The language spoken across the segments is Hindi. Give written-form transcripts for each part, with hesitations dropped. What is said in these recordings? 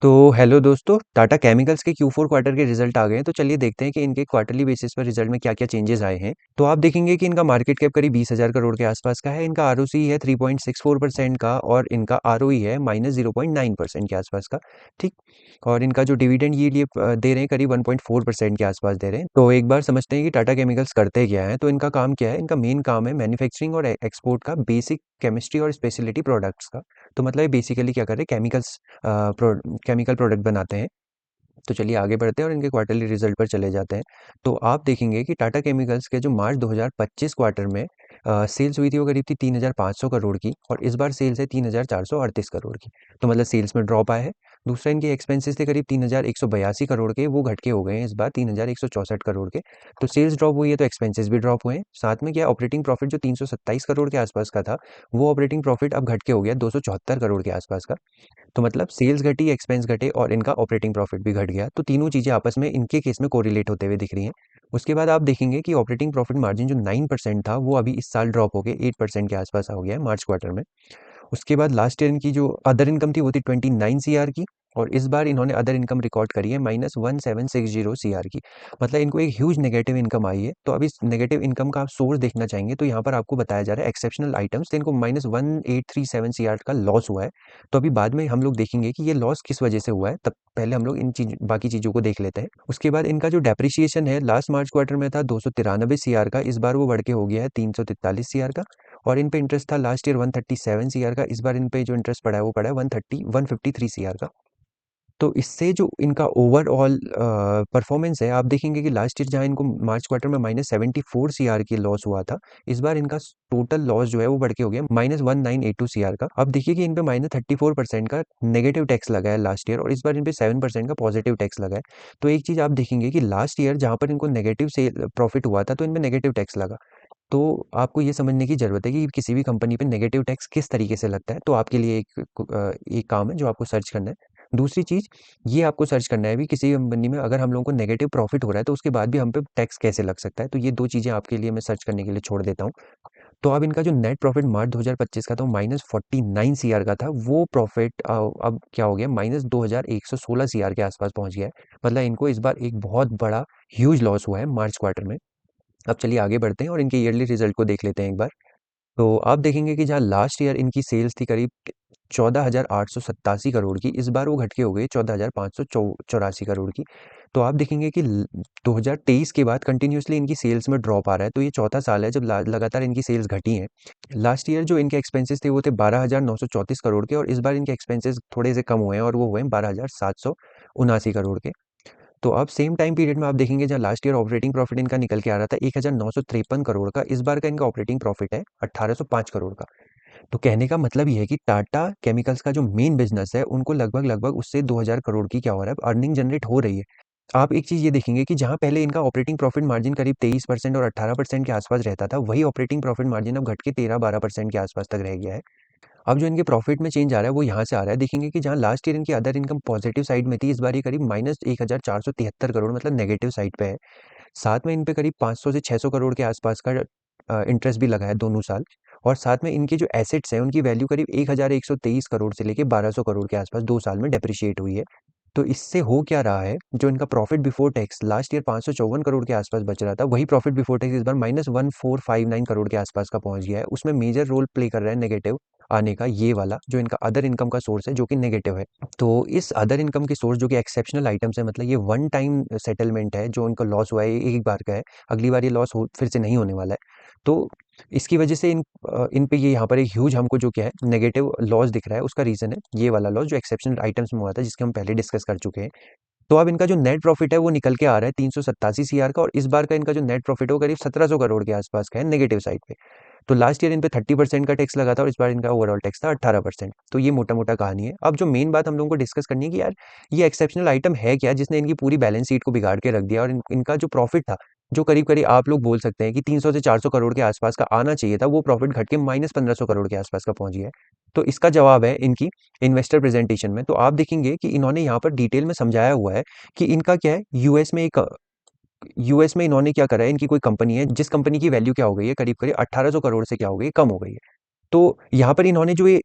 तो हेलो दोस्तों, टाटा केमिकल्स के Q4 क्वार्टर के रिजल्ट आ गए हैं। तो चलिए देखते हैं कि इनके क्वार्टरली बेसिस पर रिजल्ट में क्या-क्या चेंजेस आए हैं। तो आप देखेंगे कि इनका मार्केट कैप करीब 20,000 करोड़ के आसपास का है। इनका आरओसी है 3.64% का और इनका आरओई है -0.9% के आसपास का। ठीक। और इनका जो डिविडेंड यील्ड ये दे रहे हैं करीब 1.4% के आसपास दे रहे हैं। तो एक बार समझते हैं कि टाटा केमिकल्स करते क्या है। तो इनका काम क्या है? इनका मेन काम है मैन्युफैक्चरिंग और एक्सपोर्ट का बेसिक केमिस्ट्री और स्पेशलिटी प्रोडक्ट्स का। तो मतलब ये बेसिकली क्या कर रहे हैं? केमिकल प्रोडक्ट बनाते हैं। तो चलिए आगे बढ़ते हैं और इनके क्वार्टरली रिजल्ट पर चले जाते हैं। तो आप देखेंगे कि टाटा केमिकल्स के जो मार्च 2025 क्वार्टर में सेल्स हुई थी वो करीब थी 3,500 करोड़ की और इस बार सेल्स है 3,438 करोड़ की। तो मतलब सेल्स में ड्रॉप आया है। दूसरा इनके एक्सपेंसेस थे करीब 3,182 करोड़ के, वो घट के हो गए हैं इस बार 3,164 करोड़ के। तो सेल्स ड्रॉप हुई है तो एक्सपेंसेस भी ड्रॉप हुए हैं। साथ में क्या ऑपरेटिंग प्रॉफिट जो 327 करोड़ के आसपास का था, वो ऑपरेटिंग प्रॉफिट अब घट के हो गया 274 करोड़ के आसपास का। तो मतलब सेल्स घटी, एक्सपेंस घटे और इनका ऑपरेटिंग प्रॉफिट भी घट गया। तो तीनों चीज़ें आपस में इनके केस में कोरिलेट होते हुए दिख रही हैं। उसके बाद आप देखेंगे कि ऑपरेटिंग प्रॉफिट मार्जिन जो 9% था, वो अभी इस साल ड्रॉप होके 8% के आसपास हो गया है मार्च क्वार्टर में। उसके बाद लास्ट ईयर इनकी जो अदर इनकम थी वो थी 29 सीआर की और इस बार इन्होंने अदर इनकम रिकॉर्ड करी है -1760 सीआर की। मतलब इनको एक ह्यूज नेगेटिव इनकम आई है। तो अब इस नेगेटिव इनकम का आप सोर्स देखना चाहेंगे तो यहाँ पर आपको बताया जा रहा है एक्सेप्शनल आइटम्स, तो इनको -1837 सीआर का लॉस हुआ है। तो अभी बाद में हम लोग देखेंगे कि ये लॉस किस वजह से हुआ है, तब पहले हम लोग इन चीज बाकी चीज़ों को देख लेते हैं। उसके बाद इनका जो डेप्रिसिएशन है लास्ट मार्च क्वार्टर में था 293 सीआर का, इस बार वो बढ़ के हो गया है 343 सीआर का। और इन पे इंटरेस्ट था लास्ट ईयर 137 सीआर का, इस बार इन पे जो इंटरेस्ट पड़ा है वो पड़ा है 153 सीआर का। तो इससे जो इनका ओवरऑल परफॉर्मेंस है, आप देखेंगे कि लास्ट ईयर जहाँ इनको मार्च क्वार्टर में -74 सीआर की लॉस हुआ था, इस बार इनका टोटल लॉस जो है वो बढ़ के हो गया -1982 सीआर का। अब देखिए कि इन पे -34% का नेगेटिव टैक्स लगा है लास्ट ईयर और इस बार इन पे 7% का पॉजिटिव टैक्स लगा है। तो एक चीज़ आप देखेंगे कि लास्ट ईयर जहाँ पर इनको नेगेटिव से प्रॉफिट हुआ था तो इनमें नेगेटिव टैक्स लगा। तो आपको ये समझने की ज़रूरत है कि किसी भी कंपनी पे नेगेटिव टैक्स किस तरीके से लगता है। तो आपके लिए एक काम है जो आपको सर्च करना है। दूसरी चीज़, ये आपको सर्च करना है भी किसी भी कंपनी में अगर हम लोगों को नेगेटिव प्रॉफ़िट हो रहा है तो उसके बाद भी हम पे टैक्स कैसे लग सकता है। तो ये 2 चीज़ें आपके लिए मैं सर्च करने के लिए छोड़ देता हूँ। तो अब इनका जो नेट प्रॉफ़िट मार्च 2025 का था वो -49 सीआर का था, वो प्रॉफ़िट अब क्या हो गया -2116 सीआर के आस-पास पहुँच गया है। मतलब इनको इस बार एक बहुत बड़ा ह्यूज लॉस हुआ है मार्च क्वार्टर में। अब चलिए आगे बढ़ते हैं और इनके ईयरली रिजल्ट को देख लेते हैं एक बार। तो आप देखेंगे कि जहाँ लास्ट ईयर इनकी सेल्स थी करीब 14,887 करोड़ की, इस बार वो घट के हो गई 14,584 करोड़ की। तो आप देखेंगे कि 2023 के बाद कंटिन्यूसली इनकी सेल्स में ड्रॉप आ रहा है। तो ये चौथा साल है जब लगातार इनकी सेल्स घटी हैं। लास्ट ईयर जो इनके एक्सपेंसेस थे वो थे 12,934 करोड़ के और इस बार इनके एक्सपेंसेस थोड़े से कम हुए हैं और वो हुए हैं 12,779 करोड़ के। तो अब सेम टाइम पीरियड में आप देखेंगे जहाँ लास्ट ईयर ऑपरेटिंग प्रॉफिट इनका निकल के आ रहा था 1953 करोड़ का, इस बार का इनका ऑपरेटिंग प्रॉफिट है 1805 करोड़ का। तो कहने का मतलब ये है कि टाटा केमिकल्स का जो मेन बिजनेस है उनको लगभग लगभग उससे 2000 करोड़ की क्या हो रहा है, अर्निंग जनरेट हो रही है। आप एक चीज़ ये देखेंगे कि जहाँ पहले इनका ऑपरेटिंग प्रॉफिट मार्जिन करीब 23% और 18% के आसपास रहता था, वही ऑपरेटिंग प्रॉफिट मार्जिन अब घट के 13-12% के आसपास तक रह गया है। अब जो इनके प्रॉफिट में चेंज आ रहा है वो यहाँ से आ रहा है। देखेंगे कि जहाँ लास्ट ईयर इनकी अदर इनकम पॉजिटिव साइड में थी, इस बार ये करीब -1473 करोड़ मतलब नेगेटिव साइड पे है। साथ में इन पे करीब 500 से 600 करोड़ के आसपास का इंटरेस्ट भी लगा है दोनों साल। और साथ में इनके जो एसेट्स हैं उनकी वैल्यू करीब 1123 करोड़ से लेके 1200 करोड़ के आसपास 2 साल में डेप्रिशिएट हुई है। तो इससे हो क्या रहा है, जो इनका profit before tax last year 554 crore के आसपास बच रहा था, वही प्रॉफिट बिफोर टैक्स इस बार -1459 करोड़ के आसपास का पहुंच गया है। उसमें मेजर रोल प्ले कर रहा है नेगेटिव आने का ये वाला जो इनका अदर इनकम का सोर्स है जो कि नेगेटिव है। तो इस अदर इनकम के सोर्स जो कि एक्सेप्शनल आइटम्स है, मतलब ये वन टाइम सेटलमेंट है, जो इनका लॉस हुआ है ये एक बार का है, अगली बार ये लॉस हो फिर से नहीं होने वाला है। तो इसकी वजह से इन पे ये यहाँ पर एक ह्यूज हमको जो क्या है नेगेटिव लॉस दिख रहा है, उसका रीजन है ये वाला लॉस जो एक्सेप्शनल आइटम्स में हुआ था जिसके हम पहले डिस्कस कर चुके हैं। तो अब इनका जो नेट प्रॉफिट है वो निकल के आ रहा है 387 सीआर का और इस बार का इनका जो नेट प्रॉफिट है वो करीब 1700 करोड़ के आसपास का है नेगेटिव साइड पे। तो लास्ट ईयर इन पे 30% का टैक्स लगा था और इस बार इनका ओवरऑल टैक्स था 18%। तो ये मोटा मोटा कहानी है। अब जो मेन बात हम लोगों को डिस्कस करनी है कि यार ये एक्सेप्शनल आइटम है क्या जिसने इनकी पूरी बैलेंस शीट को बिगाड़ के रख दिया और इनका जो प्रॉफिट था जो करीब करीब आप लोग बोल सकते हैं कि 300 से 400 करोड़ के आसपास का आना चाहिए था, वो प्रॉफिट घट के -1500 करोड़ के आसपास का पहुंच गया है। तो इसका जवाब है इनकी इन्वेस्टर प्रेजेंटेशन में। तो आप देखेंगे कि इन्होंने यहाँ पर डिटेल में समझाया हुआ है कि इनका क्या है, यूएस में इन्होंने क्या करा है, इनकी कोई कंपनी है जिस कंपनी की वैल्यू क्या हो गई है करीब करीब 1800 करोड़ से क्या हो गई है, कम हो गई है। तो यहाँ पर इन्होंने जो ये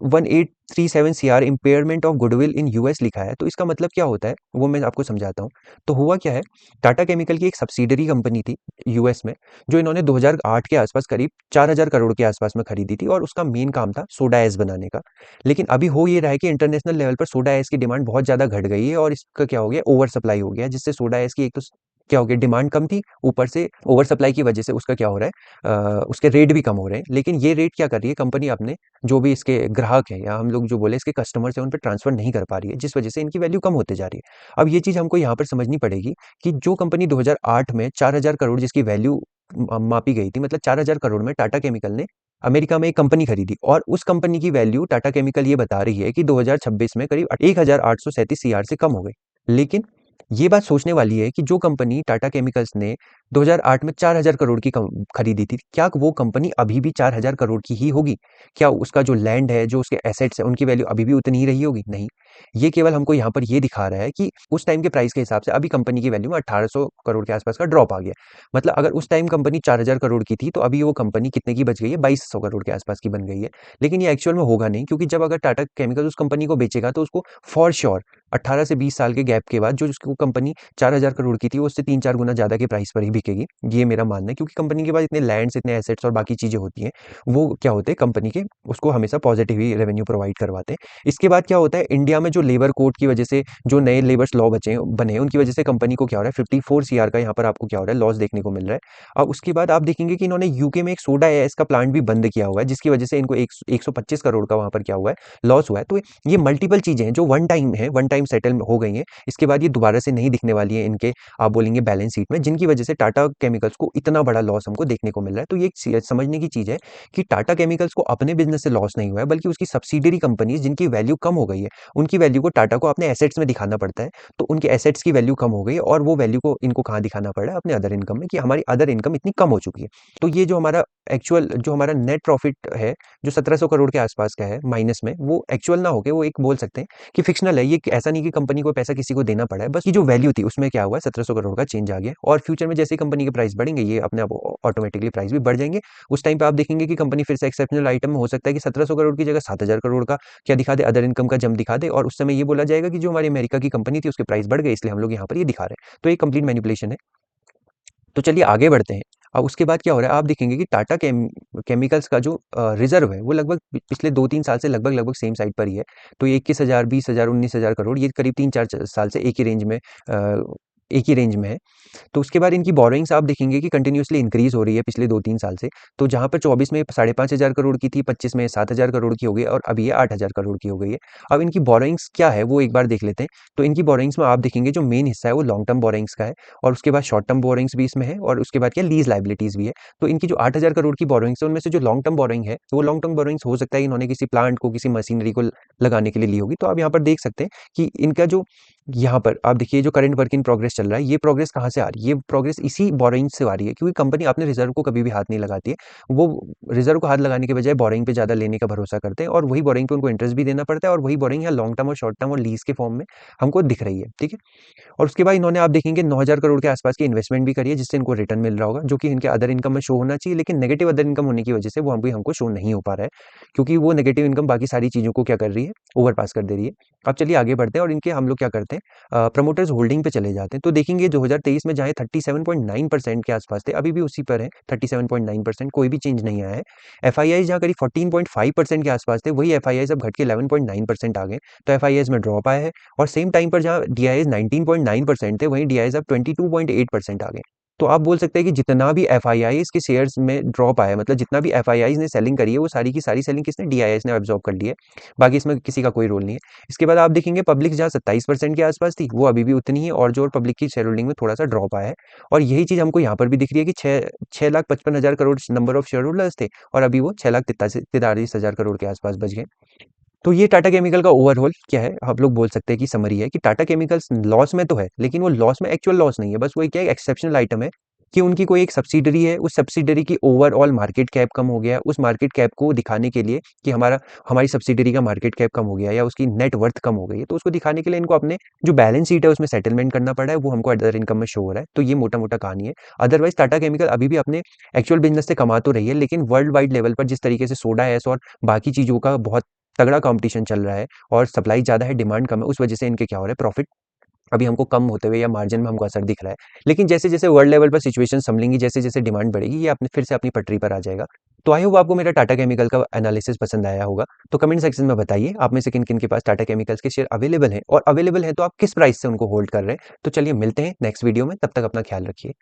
1837 CR impairment of goodwill in US लिखा है। तो इसका मतलब क्या होता है वो मैं आपको समझाता हूँ। तो हुआ क्या है, टाटा केमिकल की एक सब्सिडरी कंपनी थी यूएस में, जो इन्होंने 2008 के आसपास करीब 4000 करोड़ के आसपास में खरीदी थी, और उसका मेन काम था सोडा एस बनाने का। लेकिन अभी हो ये रहा है कि इंटरनेशनल लेवल पर सोडा एस की डिमांड बहुत ज़्यादा घट गई है, और इसका क्या हो गया, ओवर सप्लाई हो गया, जिससे सोडा एस की एक तो क्या हो गया, डिमांड कम थी, ऊपर से ओवर सप्लाई की वजह से उसका क्या हो रहा है, उसके रेट भी कम हो रहे हैं। लेकिन ये रेट क्या कर रही है कंपनी, अपने जो भी इसके ग्राहक हैं, या हम लोग जो बोले इसके कस्टमर्स हैं, उन पे ट्रांसफर नहीं कर पा रही है, जिस वजह से इनकी वैल्यू कम होते जा रही है। अब ये चीज़ हमको यहाँ पर समझनी पड़ेगी कि जो कंपनी 2008 में 4000 करोड़ जिसकी वैल्यू मापी गई थी, मतलब 4000 करोड़ में टाटा केमिकल ने अमेरिका में एक कंपनी खरीदी, और उस कंपनी की वैल्यू टाटा केमिकल ये बता रही है कि 2026 में करीब 1837 सीआर से कम हो गई। लेकिन ये बात सोचने वाली है कि जो कंपनी टाटा केमिकल्स ने 2008 में 4000 करोड़ की खरीदी थी, क्या वो कंपनी अभी भी 4000 करोड़ की ही होगी? क्या उसका जो लैंड है, जो उसके एसेट्स हैं, उनकी वैल्यू अभी भी उतनी ही रही होगी? नहीं। ये केवल हमको यहाँ पर ये दिखा रहा है कि उस टाइम के प्राइस के हिसाब से अभी कंपनी की वैल्यू में 1800 करोड़ के आसपास का ड्रॉप आ गया। मतलब अगर उस टाइम कंपनी 4000 करोड़ की थी, तो अभी वो कंपनी कितने की बच गई है, 2200 करोड़ के आसपास की बन गई है। लेकिन ये एक्चुअल में होगा नहीं, क्योंकि जब अगर टाटा केमिकल उस कंपनी को बेचेगा, तो उसको फॉर श्योर 18 से 20 साल के गैप के बाद जो उसको कंपनी 4000 करोड़ की थी, वो उससे 3-4 गुना ज़्यादा के प्राइस पर ही बिकेगी। ये मेरा मानना है, क्योंकि कंपनी के पास इतने लैंड्स, इतने एसेट्स और बाकी चीज़ें होती हैं, वो क्या होते हैं कंपनी के, उसको हमेशा पॉजिटिव ही रेवेन्यू प्रोवाइड करवाते हैं। इसके बाद क्या होता है, इंडिया में जो लेबर कोड की वजह से जो नए लेबर्स लॉ बने, उनकी वजह से कंपनी को क्या हो रहा है, 54 सीआर का यहाँ पर आपको क्या हो रहा है, लॉस देखने को मिल रहा है। अब उसके बाद आप देखेंगे कि इन्होंने यूके में एक सोडा एस का प्लांट भी बंद किया हुआ है, जिसकी वजह से इनको 125 करोड़ का वहाँ पर क्या हुआ है, लॉस हुआ है। तो ये मल्टीपल चीज़ें हैं जो वन टाइम है, वन टाइम सेटल हो गई हैं। इसके बाद ये दोबारा से नहीं दिखने वाली है इनके, आप बोलेंगे बैलेंस शीट में, जिनकी वजह से टाटा केमिकल्स को इतना बड़ा लॉस हमको देखने को मिल रहा है। तो ये एक समझने की चीज़ है कि टाटा केमिकल्स को अपने बिजनेस से लॉस नहीं हुआ है, बल्कि उसकी सब्सिडरी कंपनीज जिनकी वैल्यू कम हो गई है, उनकी वैल्यू को टाटा को अपने एसेट्स में दिखाना पड़ता है। तो उनके एसेट्स की वैल्यू कम हो गई है, और वो वैल्यू को इनको कहाँ दिखाना पड़ रहा है, अपने अदर इनकम में, कि हमारी अदर इनकम इतनी कम हो चुकी है। तो ये जो हमारा एक्चुअल, जो हमारा नेट प्रॉफिट है, जो 1700 करोड़ के आसपास का है माइनस में, वो एक्चुअल ना होके वो एक बोल सकते हैं कि फिक्शनल है। ये ऐसा नहीं कि कंपनी को पैसा किसी को देना पड़ा है, बस ये जो वैल्यू थी उसमें क्या हुआ है, 1700 करोड़ का चेंज आ गया। और फ्यूचर में जैसे ही कंपनी के प्राइस बढ़ेंगे, ये अपने आप ऑटोमेटिकली प्राइस भी बढ़ जाएंगे। उस टाइम पे आप देखेंगे कि कंपनी फिर से एक्सेप्शनल आइटम में हो सकता है कि 1700 करोड़ की जगह 7000 करोड़ का क्या दिखा दे, अदर इनकम का जंप दिखा दे, और उस समय ये बोला जाएगा कि जो हमारी अमेरिका की कंपनी थी उसके प्राइस बढ़ गए, इसलिए हम लोग यहाँ पर ये दिखा रहे हैं। तो ये कंप्लीट मैनिपुलेशन है। तो चलिए आगे बढ़ते हैं। अब उसके बाद क्या हो रहा है, आप देखेंगे कि टाटा केमिकल्स का जो रिजर्व है, वो लगभग पिछले 2-3 साल से लगभग लगभग सेम साइड पर ही है। तो ये 21,000, 20,000, 19,000 करोड़, ये करीब 3-4 साल से एक ही रेंज में है। तो उसके बाद इनकी बोरोइंग्स आप देखेंगे कि कंटिन्यूअसली इंक्रीज हो रही है पिछले 2-3 साल से। तो जहाँ पर 24 में 5,500 करोड़ की थी, 25 में 7,000 करोड़ की हो गई, और अभी ये 8,000 करोड़ की हो गई है। अब इनकी बोरोइंग्स क्या है वो एक बार देख लेते हैं। तो इनकी बोरोइंग्स में आप देखेंगे जो मेन हिस्सा है वो लॉन्ग टर्म बोरोइंग्स का है, और उसके बाद शॉर्ट टर्म बोरोइंग्स भी इसमें है, और उसके बाद क्या लीज लाइबिलिटीज भी है। तो इनकी जो 8,000 करोड़ की बोरोइंग्स है, उनमें से जो लॉन्ग टर्म बोरोइंग है, तो वो लॉन्ग टर्म बोरोइंग्स हो सकता है इन्होंने किसी प्लांट को, किसी मशीनरी को लगाने के लिए ली होगी। तो आप यहाँ पर देख सकते हैं कि इनका जो, यहाँ पर आप देखिए जो करंट वर्क इन प्रोग्रेस चल रहा है, ये प्रोग्रेस कहाँ से आ रही है, ये प्रोग्रेस इसी बोरोइंग से आ रही है, क्योंकि कंपनी अपने रिजर्व को कभी भी हाथ नहीं लगाती है। वो रिजर्व को हाथ लगाने के बजाय बोरोइंग पे ज़्यादा लेने का भरोसा करते हैं, और वही बोरोइंग पे उनको इंटरेस्ट भी देना पड़ता है, और वही बोरोइंग यहाँ लॉन्ग टर्म और शॉर्ट टर्म और लीज के फॉर्म में हमको दिख रही है, ठीक है। और उसके बाद इन्होंने आप देखेंगे 9,000 करोड़ के आसपास की इन्वेस्टमेंट भी करी है, जिससे इनको रिटर्न मिल रहा होगा, जो कि इनके अदर इनकम में शो होना चाहिए, लेकिन नेगेटिव अदर इनकम होने की वजह से वो हमको शो नहीं हो पा रहा है, क्योंकि वो नेगेटिव इनकम बाकी सारी चीज़ों को क्या कर रही है, ओवर पास कर दे रही है। अब चलिए आगे बढ़ते हैं, और इनके हम लोग क्या करते हैं, प्रमोटर्स होल्डिंग पे चले जाते हैं। तो देखेंगे 2023 में जहाँ 37.9% के आसपास थे, अभी भी उसी पर है, 37.9%, कोई भी चेंज नहीं आया है। एफआईआई जहाँ करीब 14.5% के आसपास थे, वही एफआईआई अब घट के 11.9% आ गए। तो एफआईआई में ड्रॉप आया है, और सेम टाइम पर जहाँ डीआईएस 19.9% थे, वहीं डीआईएस अब 22.8% आ गए। तो आप बोल सकते हैं कि जितना भी एफआईआई के शेयर्स में ड्रॉप आया, मतलब जितना भी एफआईआई ने सेलिंग करी है, वो सारी की सारी सेलिंग किसने, डीआईएस ने एब्जॉर्ब कर ली है। बाकी इसमें किसी का कोई रोल नहीं है। इसके बाद आप देखेंगे पब्लिक जहाँ 27% के आसपास थी, वो अभी भी उतनी ही, और जो और पब्लिक की शेयर होल्डिंग में थोड़ा सा ड्रॉप आया है। और यही चीज़ हमको यहाँ पर भी दिख रही है कि 6,55,000 crore number of share holders थे, और अभी वो 6,43,000 करोड़ के आसपास बच गए। तो ये टाटा केमिकल का ओवरऑल क्या है, आप लोग बोल सकते हैं कि समरी है कि टाटा केमिकल्स लॉस में तो है, लेकिन वो लॉस में एक्चुअल लॉस नहीं है, बस वो एक क्या एक्सेप्शनल आइटम है कि उनकी कोई एक सब्सिडरी है, उस सब्सिडरी की ओवरऑल मार्केट कैप कम हो गया, उस मार्केट कैप को दिखाने के लिए कि हमारी सब्सिडरी का मार्केट कैप कम हो गया, या उसकी नेट वर्थ कम हो गई है, तो उसको दिखाने के लिए इनको अपने जो बैलेंस शीट है उसमें सेटलमेंट करना पड़ा है, वो हमको अदर इनकम में शो हो रहा है। तो ये मोटा मोटा कहानी है। अदरवाइज टाटा केमिकल अभी भी अपने एक्चुअल बिजनेस से कमा तो रही है, लेकिन वर्ल्ड वाइड लेवल पर जिस तरीके से सोडा एस और बाकी चीज़ों का बहुत तगड़ा कंपटीशन चल रहा है और सप्लाई ज़्यादा है, डिमांड कम है, उस वजह से इनके क्या हो रहा है, प्रॉफिट अभी हमको कम होते हुए या मार्जिन में हमको असर दिख रहा है। लेकिन जैसे-जैसे वर्ल्ड लेवल पर सिचुएशन संभलेंगी, जैसे-जैसे डिमांड बढ़ेगी, ये अपने फिर से अपनी पटरी पर आ जाएगा। तो आई होप आपको मेरा टाटा केमिकल का एनालिसिस पसंद आया होगा। तो कमेंट सेक्शन में बताइए आप में से किन-किन के पास टाटा केमिकल्स के शेयर अवेलेबल हैं, और अवेलेबल हैं तो आप किस प्राइस से उनको होल्ड कर रहे हैं। तो चलिए मिलते हैं नेक्स्ट वीडियो में, तब तक अपना ख्याल रखिए।